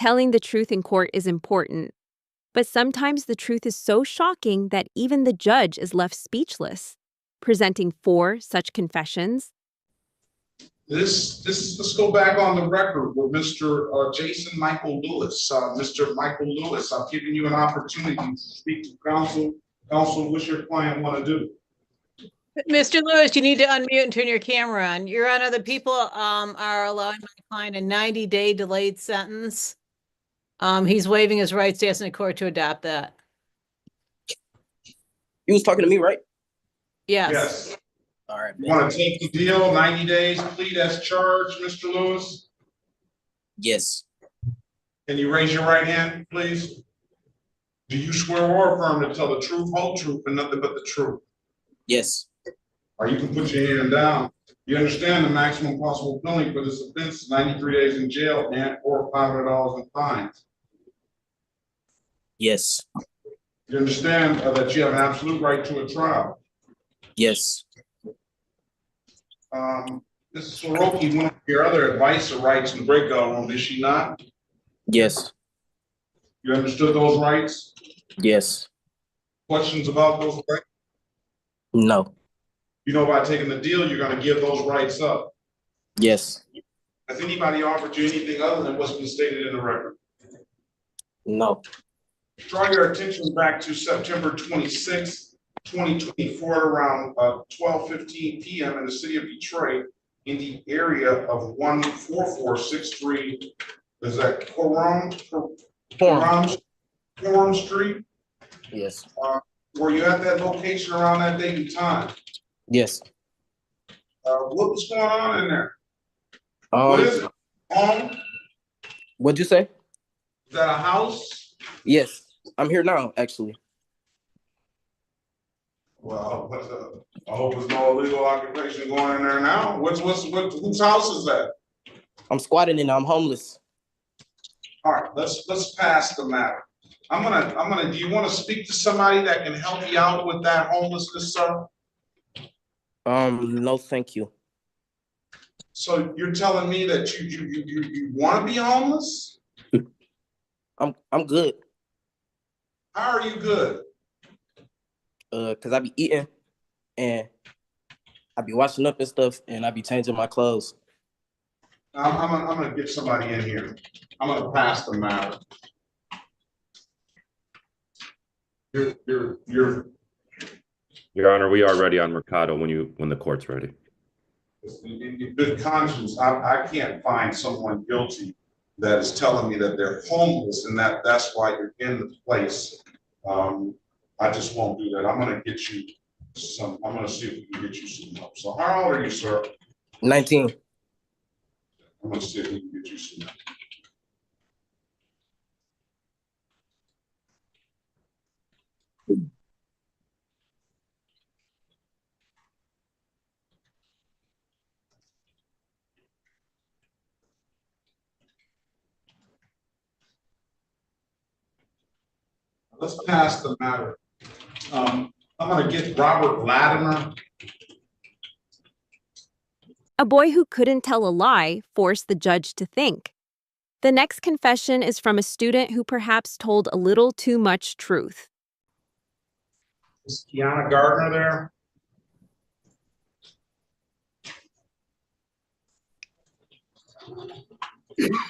Telling the truth in court is important, but sometimes the truth is so shocking that even the judge is left speechless. Presenting 4 such confessions. Let's go back on the record with Mr. Jason Michael Lewis. Mr. Michael Lewis, I've given you an opportunity to speak to counsel. Counsel, what's your client want to do? Mr. Lewis, you need to unmute and turn your camera on. Your Honor, the people are allowing my client a 90-day delayed sentence. He's waiving his rights to ask the court to adopt that. You was talking to me, right? Yes. Yes. All right. You want to take the deal, 90 days, plead as charged, Mr. Lewis? Yes. Can you raise your right hand, please? Do you swear or affirm to tell the truth, whole truth, and nothing but the truth? Yes. Or you can put your hand down. You understand the maximum possible penalty for this offense is 93 days in jail and or $500 in fines. Yes. You understand that you have an absolute right to a trial. Yes. Mrs. Soroki went over your other advice or rights in the breakout room, did she not? Yes. You understood those rights? Yes. Questions about those rights? No. You know, by taking the deal, you're going to give those rights up. Yes. Has anybody offered you anything other than what's been stated in the record? No. Draw your attention back to September 26th, 2024, around 12:15 p.m. in the city of Detroit, in the area of 14463. Is that Courtroom Street? Yes. Were you at that location around that date and time? Yes. What was going on in there? What is it? Home? What'd you say? Is that a house? Yes. I'm here now, actually. Well, I hope there's no illegal occupation going in there now. Whose house is that? I'm squatting in. I'm homeless. All right, let's pass the matter. Do you want to speak to somebody that can help you out with that homelessness, sir? No, thank you. So you're telling me that you want to be homeless? I'm good. How are you good? Cause I be eating and I be washing up and stuff and I be changing my clothes. I'm gonna get somebody in here. I'm gonna pass the matter. Your Honor, we are ready on Mercado when the court's ready. In good conscience, I can't find someone guilty that is telling me that they're homeless and that's why you're in the place. I just won't do that. I'm gonna get you some. I'm gonna see if we can get you some help. So how old are you, sir? 19. I'm gonna see if we can get you some help. Let's pass the matter. I'm going to get Robert Latimer. A boy who couldn't tell a lie forced the judge to think. The next confession is from a student who perhaps told a little too much truth. Is Kiana Gardner there?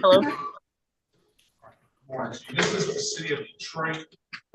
Hello. This is the city of Detroit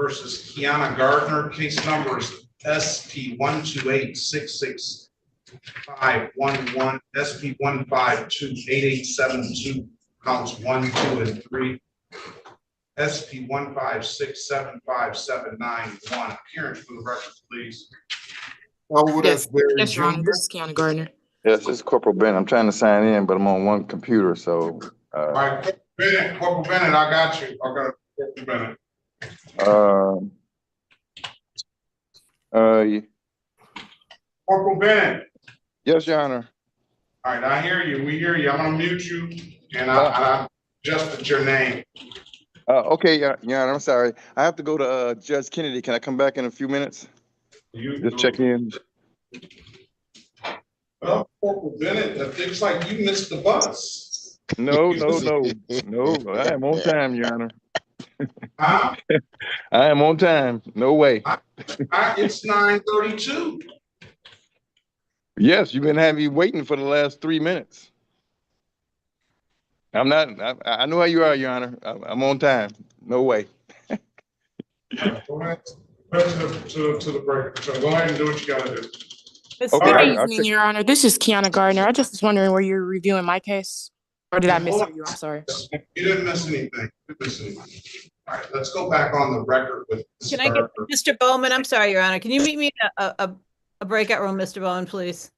versus Kiana Gardner. Case number is SP 128665511, SP 1528872, counts 1, 2, and 3. SP 1567579-1. Appearance for the record, please. Yes, Your Honor. This is Kiana Gardner. Yes, this is Corporal Bennett. I'm trying to sign in, but I'm on one computer, so. All right, Corporal Bennett, I got you. I got Corporal Bennett. Corporal Bennett. Yes, Your Honor. All right, I hear you. We hear you. I'm gonna mute you, and I adjusted your name. Okay, Your Honor. I'm sorry. I have to go to Judge Kennedy. Can I come back in a few minutes? Just check in. Well, Corporal Bennett, it looks like you missed the bus. No, no, no, no. I am on time, Your Honor. Huh? I am on time. No way. It's 9:32. Yes, you've been having me waiting for the last 3 minutes. I'm not. I know how you are, Your Honor. I'm on time. No way. Go ahead. To the break. So go ahead and do what you gotta do. Miss Okay, Good Green, I'll evening, Your Honor. This is Kiana Gardner. I just was wondering where you're reviewing my case, or did I mishear you? I'm sorry. You didn't miss anything. You didn't miss anything. All right, let's go back on the record with can I get Mr. Bowman? I'm sorry, Your Honor. Can you meet me in a breakout room, Mr. Bowman, please?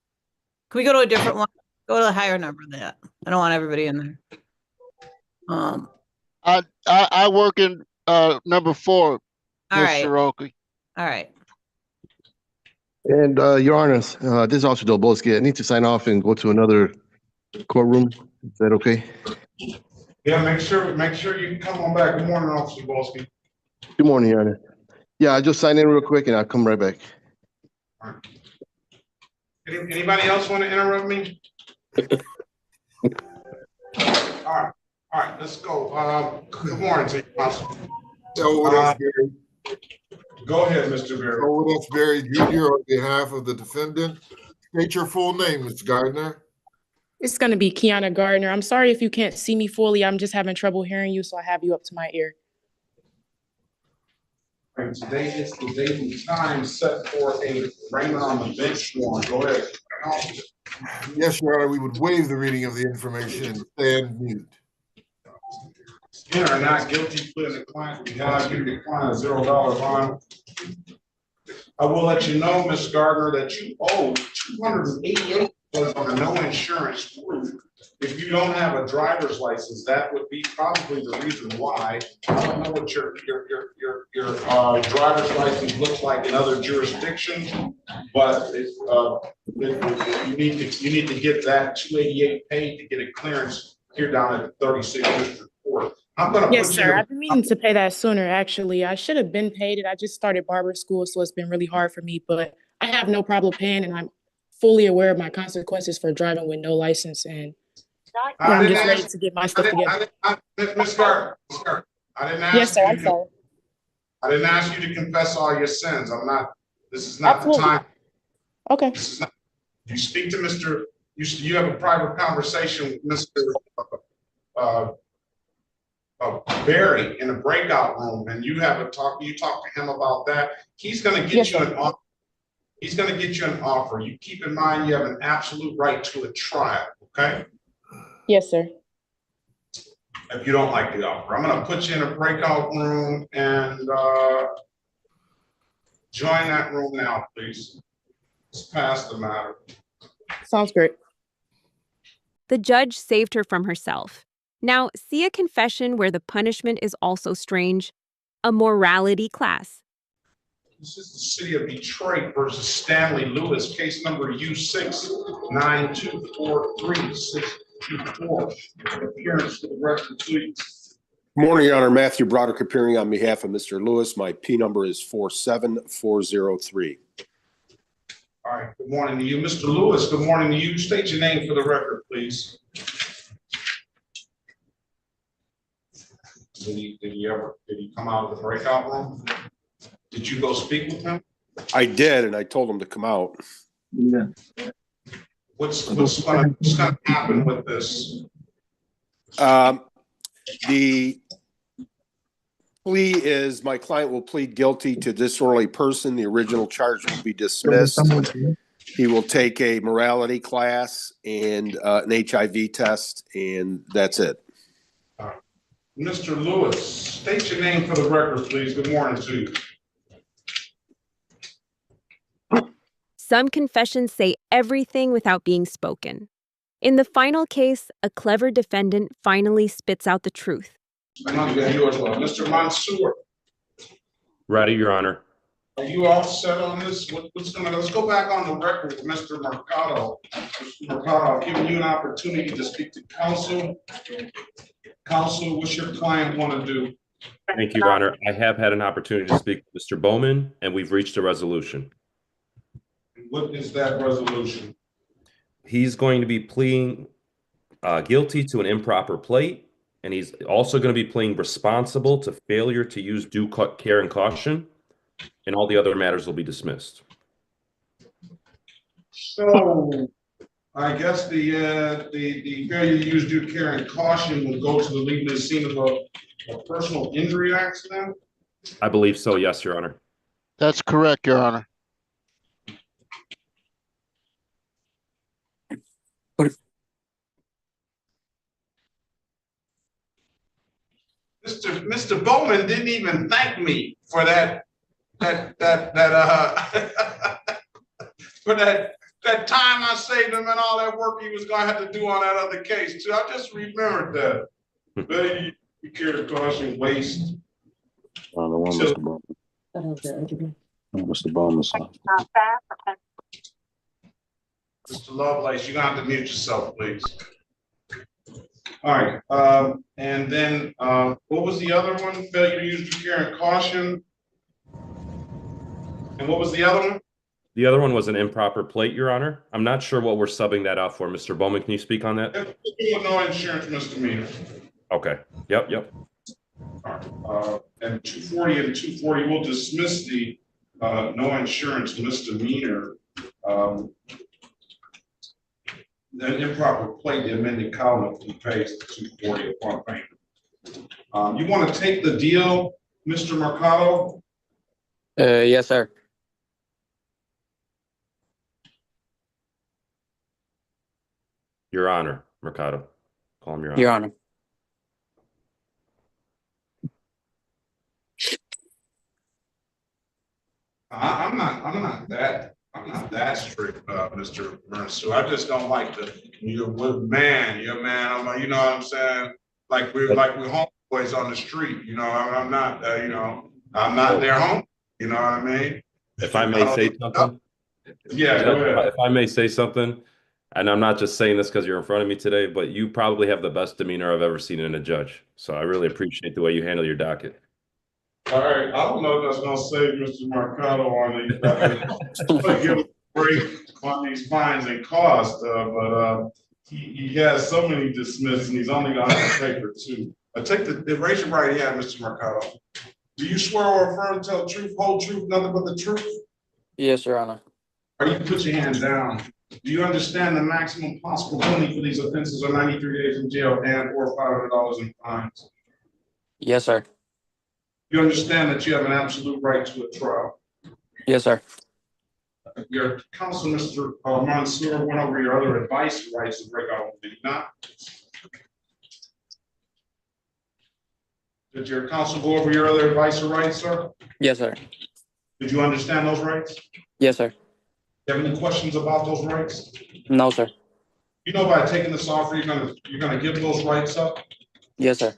Can we go to a different one? Go to a higher number than that. I don't want everybody in there. I work in number 4, All right. Mr. Oakley. All right. And Your Honor, this is Officer Dolboski. I need to sign off and go to another courtroom. Is that okay? Yeah, make sure you come on back. Good morning, Officer Dolboski. Good morning, Your Honor. Yeah, I just sign in real quick and I'll come right back. All right. Anybody else want to interrupt me? All right, let's go. Good morning to you, Constable. Go ahead, Mr. Berry. That's Barry Jr. on behalf of the defendant. State your full name, Ms. Gardner. It's going to be Kiana Gardner. I'm sorry if you can't see me fully. I'm just having trouble hearing you, so I have you up to my ear. And today is the date and time set for a arraignment on the bench warrant. Go ahead. Yes, Your Honor, we would waive the reading of the information and stand mute. In or not guilty, plea in the client. We have you decline a $0 bond. I will let you know, Ms. Gardner, that you owe $288 on a no insurance proof. If you don't have a driver's license, that would be probably the reason why. I don't know what your driver's license looks like in other jurisdictions, but you need to get that $288 paid to get a clearance here down at the 36th District Court. Yes, sir. I've been meaning to pay that sooner, actually. I should have been paid it. I just started barber school, so it's been really hard for me, but I have no problem paying, and I'm fully aware of my consequences for driving with no license, and I'm just ready to get my stuff together. Ms. Gardner, I didn't ask. Yes, sir. I'm sorry. I didn't ask you to confess all your sins. This is not the time. Okay. You speak to Mr. You have a private conversation with Mr. Barry in a breakout room, and you talk to him about that. He's going to get you an offer. He's going to get you an offer. You keep in mind you have an absolute right to a trial, okay? Yes, sir. If you don't like the offer, I'm going to put you in a breakout room and join that room now, please. Let's pass the matter. Sounds great. The judge saved her from herself. Now, see a confession where the punishment is also strange? A morality class. This is the city of Detroit versus Stanley Lewis, case number U6924364. Appearance for the record, please. Morning, Your Honor. Matthew Broderick appearing on behalf of Mr. Lewis. My P number is 47403. All right, good morning to you. Mr. Lewis, good morning to you. State your name for the record, please. Did he come out of the breakout room? Did you go speak with him? I did, and I told him to come out. Yeah. What's gonna happen with this? The plea is my client will plead guilty to disorderly person. The original charge will be dismissed. He will take a morality class and an HIV test, and that's it. Mr. Lewis, state your name for the record, please. Good morning to you. Some confessions say everything without being spoken. In the final case, a clever defendant finally spits out the truth. Mr. Mansour. Ready, Your Honor. Are you all set on this? Let's go back on the record with Mr. Mercado. Mr. Mercado, I've given you an opportunity to speak to counsel. Counsel, what's your client want to do? Thank you, Your Honor. I have had an opportunity to speak with Mr. Bowman, and we've reached a resolution. What is that resolution? He's going to be pleading guilty to an improper plate, and he's also going to be pleading responsible to failure to use due care and caution, and all the other matters will be dismissed. So I guess the failure to use due care and caution would go to the leaving the scene of a personal injury accident? I believe so, yes, Your Honor. That's correct, Your Honor. Mr. Bowman didn't even thank me for that for that time I saved him and all that work he was gonna have to do on that other case too. I just remembered that. Very care, caution, waste. I don't know why Mr. Bowman. Mr. Bowman's son. Mr. Lovelace, you're gonna have to mute yourself, please. All right, and then what was the other one? Failure to use due care and caution. And what was the other one? The other one was an improper plate, Your Honor. I'm not sure what we're subbing that out for. Mr. Bowman, can you speak on that? No insurance misdemeanor. Okay. Yep. All right, and 240 and 240, we'll dismiss the no insurance misdemeanor. The improper plate, the amended column, he pays the 240 upon payment. You want to take the deal, Mr. Mercado? Yes, sir. Your Honor, Mercado. Call him Your Honor. Your Honor. I'm not that strict, Mr. Mercer. I just don't like you're a man. I'm like, you know what I'm saying? Like we're homeboys on the street. You know, I'm not. I'm not their home. You know what I mean? If I may say something. Yeah, go ahead. If I may say something, and I'm not just saying this because you're in front of me today, but you probably have the best demeanor I've ever seen in a judge. So I really appreciate the way you handle your docket. All right, I don't know if that's gonna save Mr. Mercado on these give a break on these fines and costs, but he has so many dismissed, and he's only gonna have to pay for 2. Take the raise your right hand, Mr. Mercado. Do you swear or affirm to tell the truth, whole truth, nothing but the truth? Yes, Your Honor. Or you can put your hand down. Do you understand the maximum possible penalty for these offenses are 93 days in jail and or $500 in fines? Yes, sir. You understand that you have an absolute right to a trial? Yes, sir. Your counsel, Mr. Mansour, went over your other advice rights to break out, did he not? Did your counsel go over your other advice rights, sir? Yes, sir. Did you understand those rights? Yes, sir. Do you have any questions about those rights? No, sir. You know, by taking this offer, you're gonna give those rights up? Yes, sir.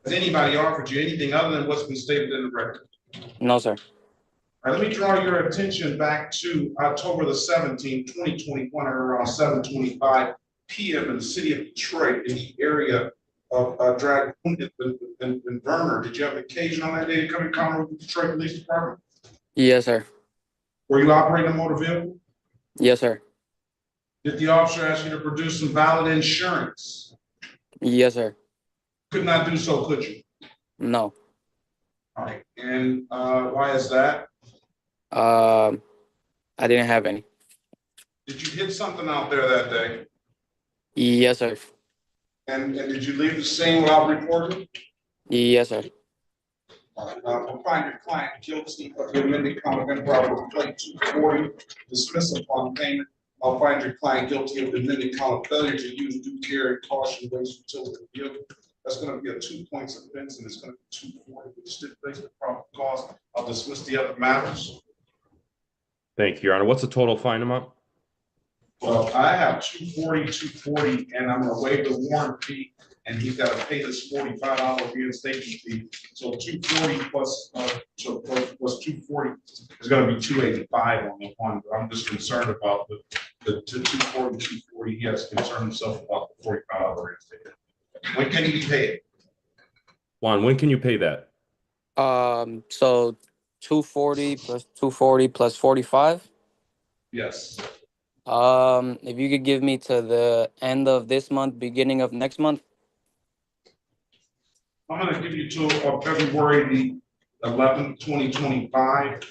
Has anybody offered you anything other than what's been stated in the record? No, sir. All right, let me draw your attention back to October the 17th, 2021, at around 7:25 p.m. in the city of Detroit, in the area of Dragoon and Verner. Did you have an occasion on that day to come in contact with the Detroit Police Department? Yes, sir. Were you operating a motor vehicle? Yes, sir. Did the officer ask you to produce some valid insurance? Yes, sir. Could not do so, could you? No. All right, and why is that? I didn't have any. Did you hit something out there that day? Yes, sir. And did you leave the scene without reporting? Yes, sir. I'll find your client guilty of the amended count of improper plate 240, dismiss upon payment. I'll find your client guilty of the amended count of failure to use due care and caution, waste, utility guilt. That's going to be a 2 points offense, and it's going to be 240 with stipulation of probable cause. I'll dismiss the other matters. Thank you, Your Honor. What's the total fine amount? Well, I have 240, and I'm going to waive the warrant fee, and he's got to pay this $45 reinstatement fee. So 240 plus 240 is going to be 285 on the one. But I'm just concerned about the 240. He has to concern himself about the $45 reinstatement. When can he pay it? Juan, when can you pay that? So 240 plus 240 plus 45. Yes. If you could give me to the end of this month, beginning of next month. I'm gonna give you till February the 11th, 2025.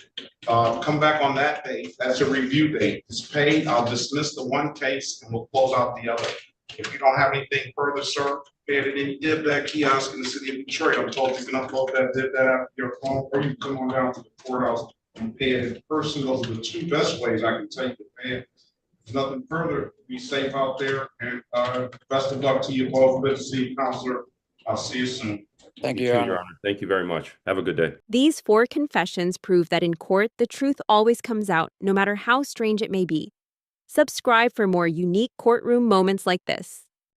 Come back on that date. That's a review date. It's paid. I'll dismiss the one case and we'll close out the other. If you don't have anything further, sir, pay it any dib that kiosk in the city of Detroit. I'm told you can upload that dib that after your phone, or you can come on down to the courthouse and pay it in person. Those are the two best ways I can tell you to pay it. If nothing further, be safe out there, and best of luck to you both. Good to see you, Counselor. I'll see you soon. Thank you, You Your too, Honor. Your Honor. Thank you very much. Have a good day. These 4 confessions prove that in court, the truth always comes out, no matter how strange it may be. Subscribe for more unique courtroom moments like this.